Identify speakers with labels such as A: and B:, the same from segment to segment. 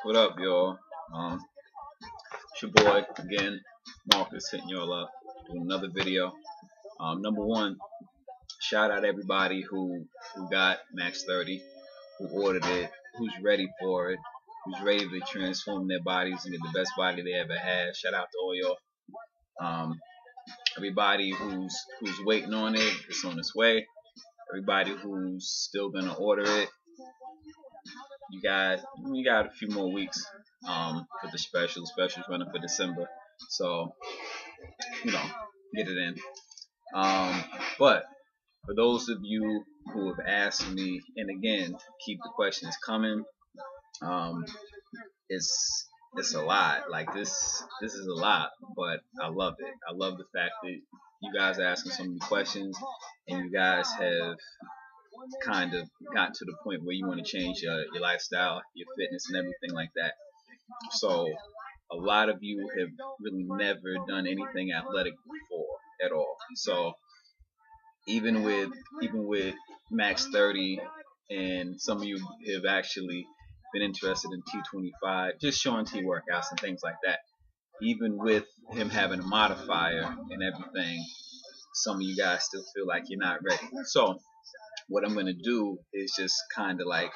A: What up, y'all? It's your boy again, Marcus, hitting y'all up, doing another video. Number one, shout out everybody who got Max 30, who ordered it, who's ready for it, who's ready to transform their bodies into the best body they ever had. Shout out to all y'all. Everybody who's waiting on it, it's on its way. Everybody who's still gonna order it, you got a few more weeks for the specials running for December, so get it in. But for those of you who have asked me, and again, keep the questions coming. It's a lot. Like this is a lot, but I love it. I love the fact that you guys are asking so many questions, and you guys have kind of gotten to the point where you want to change your lifestyle, your fitness, and everything like that. So a lot of you have really never done anything athletic before at all. So even with Max 30, and some of you have actually been interested in T25, just showing T workouts and things like that. Even with him having a modifier and everything, some of you guys still feel like you're not ready. So what I'm gonna do is just kind of like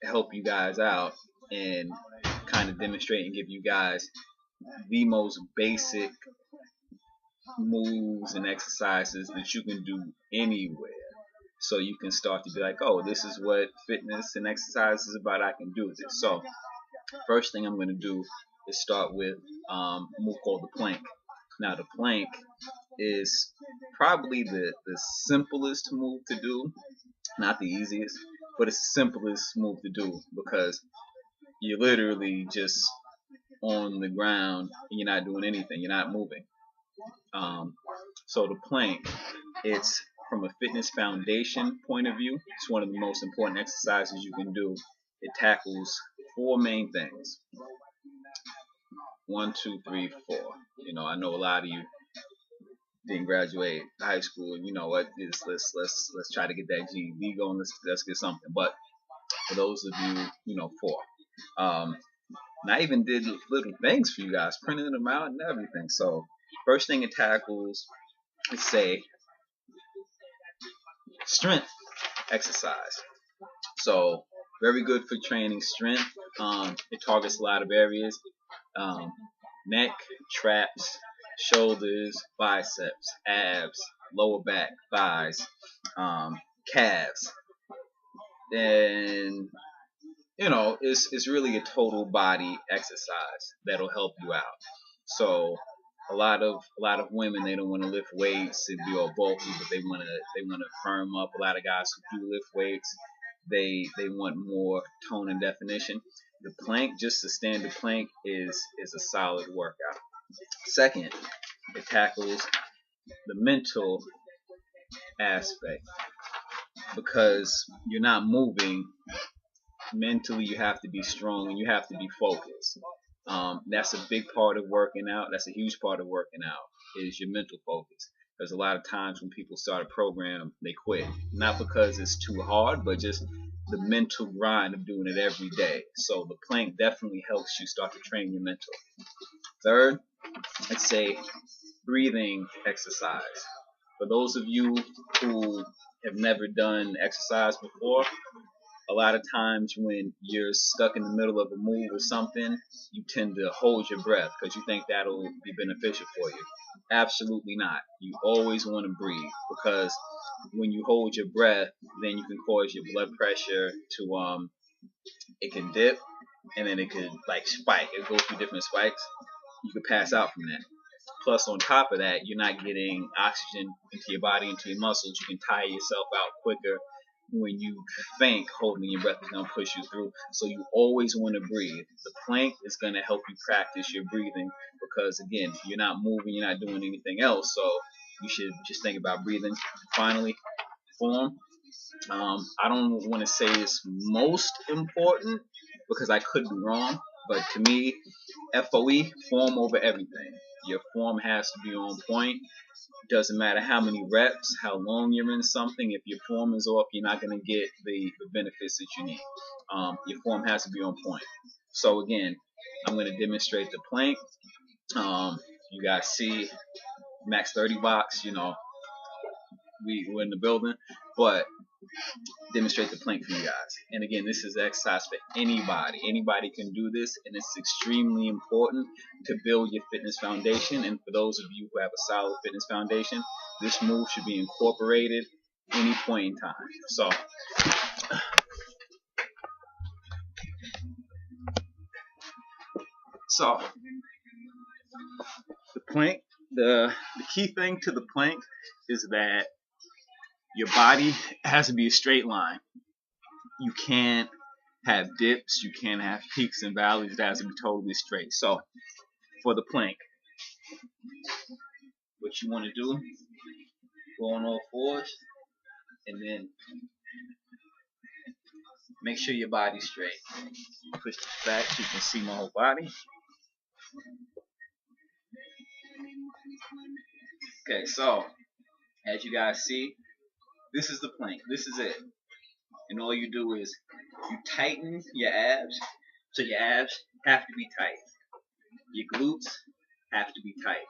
A: help you guys out and kind of demonstrate and give you guys the most basic moves and exercises that you can do anywhere, so you can start to be like, oh, this is what fitness and exercise is about. I can do this. So first thing I'm going to do is start with a move called the plank. Now the plank is probably the simplest move to do, not the easiest, but it's the simplest move to do, because you're literally just on the ground and you're not doing anything, you're not moving. So the plank, it's from a fitness foundation point of view, it's one of the most important exercises you can do. It tackles 4 main things. 1, 2, 3, 4. I know a lot of you didn't graduate high school, and you know what? Let's try to get that GED going. Let's get something. But for those of you, 4. And I even did little things for you guys, printing them out and everything. So first thing it tackles, let's say, strength exercise. So very good for training strength. It targets a lot of areas: neck, traps, shoulders, biceps, abs, lower back, thighs, calves. And it's really a total body exercise that'll help you out. So a lot of women, they don't want to lift weights and be all bulky, but they want to firm up. A lot of guys who do lift weights, they want more tone and definition. The plank, just the standard plank, is a solid workout. Second, it tackles the mental aspect, because you're not moving. Mentally, you have to be strong and you have to be focused. That's a big part of working out. That's a huge part of working out, is your mental focus. There's a lot of times when people start a program, they quit. Not because it's too hard, but just the mental grind of doing it every day. So the plank definitely helps you start to train your mental. Third, let's say breathing exercise. For those of you who have never done exercise before, a lot of times when you're stuck in the middle of a move or something, you tend to hold your breath because you think that'll be beneficial for you. Absolutely not. You always want to breathe, because when you hold your breath, then you can cause your blood pressure to it can dip, and then it could like spike. It goes through different spikes. You could pass out from that. Plus, on top of that, you're not getting oxygen into your body, into your muscles. You can tire yourself out quicker. When you think holding your breath is going to push you through. So you always want to breathe. The plank is going to help you practice your breathing, because again, you're not moving, you're not doing anything else, so you should just think about breathing. Finally, form. I don't want to say it's most important, because I could be wrong, but to me, FOE, form over everything. Your form has to be on point. Doesn't matter how many reps, how long you're in something. If your form is off, you're not going to get the benefits that you need. Your form has to be on point. So again, I'm going to demonstrate the plank. You guys see Max 30 box. We're in the building, but demonstrate the plank for you guys. And again, this is exercise for anybody. Anybody can do this, and it's extremely important to build your fitness foundation. And for those of you who have a solid fitness foundation, this move should be incorporated any point in time. So the plank, the key thing to the plank is that your body has to be a straight line. You can't have dips, you can't have peaks and valleys. It has to be totally straight. So for the plank, what you want to do, go on all fours, and then make sure your body's straight. Push this back so you can see my whole body. Okay, so as you guys see, this is the plank. This is it. And all you do is you tighten your abs, so your abs have to be tight. Your glutes have to be tight.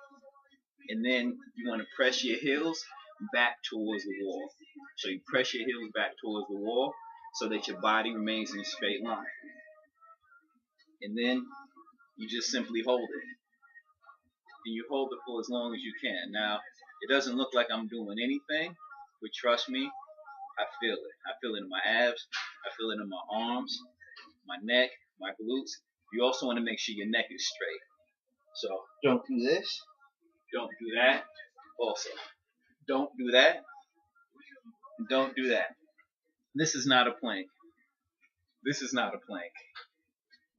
A: And then you want to press your heels back towards the wall. So you press your heels back towards the wall so that your body remains in a straight line. And then you just simply hold it. And you hold it for as long as you can. Now, it doesn't look like I'm doing anything, but trust me, I feel it. I feel it in my abs. I feel it in my arms, my neck, my glutes. You also want to make sure your neck is straight. So don't do this. Don't do that. Also, don't do that. Don't do that. This is not a plank. This is not a plank.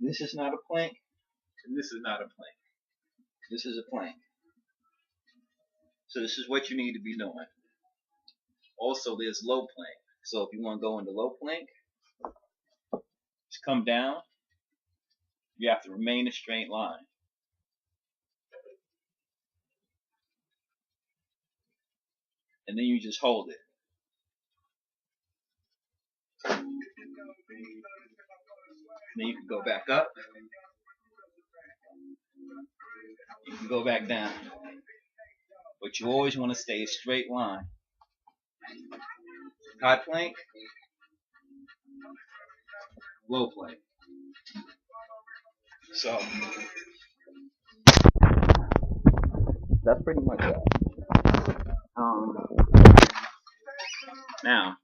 A: This is not a plank. And this is not a plank. This is a plank. So this is what you need to be doing. Also, there's low plank. So if you want to go into low plank, just come down. You have to remain a straight line. And then you just hold it. Then you can go back up. You can go back down. But you always want to stay a straight line. High plank, low plank. So that's pretty much it. Now,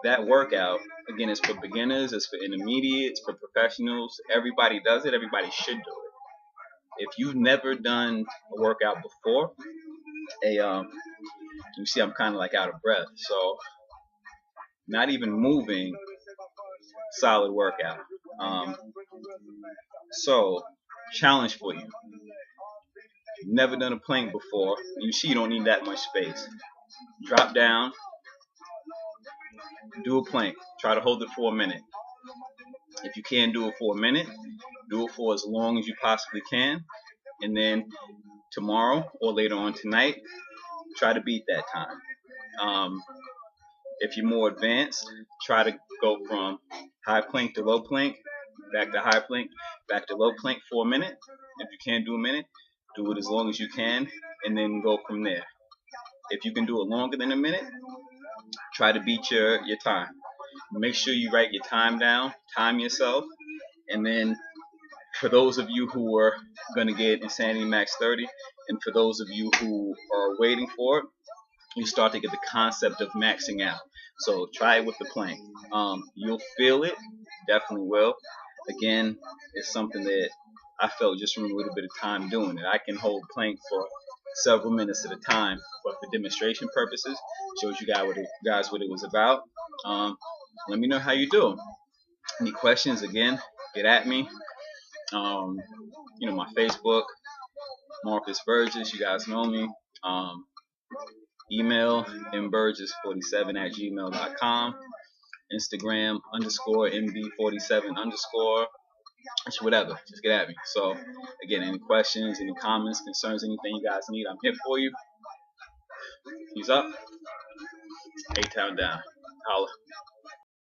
A: that workout, again, is for beginners, it's for intermediates, for professionals. Everybody does it. Everybody should do it. If you've never done a workout before, you see I'm kind of like out of breath. So not even moving, solid workout. So challenge for you. You've never done a plank before. You see you don't need that much space. Drop down. Do a plank. Try to hold it for a minute. If you can't do it for a minute, do it for as long as you possibly can. And then tomorrow or later on tonight, try to beat that time. If you're more advanced, try to go from high plank to low plank, back to high plank, back to low plank for a minute. If you can't do a minute, do it as long as you can, and then go from there. If you can do it longer than a minute, try to beat your time. Make sure you write your time down, time yourself, and then for those of you who are going to get Insanity Max 30, and for those of you who are waiting for it, you start to get the concept of maxing out. So try it with the plank. You'll feel it, definitely will. Again, it's something that I felt just from a little bit of time doing it. I can hold plank for several minutes at a time, but for demonstration purposes, shows you guys what it was about. Let me know how you do. Any questions, again, get at me. My Facebook, Marcus Burgess, you guys know me. Email mburgess47@gmail.com. Instagram _MB47_. It's whatever. Just get at me. So again, any questions, any comments, concerns, anything you guys need, I'm here for you. He's up. A-Town down. Holla.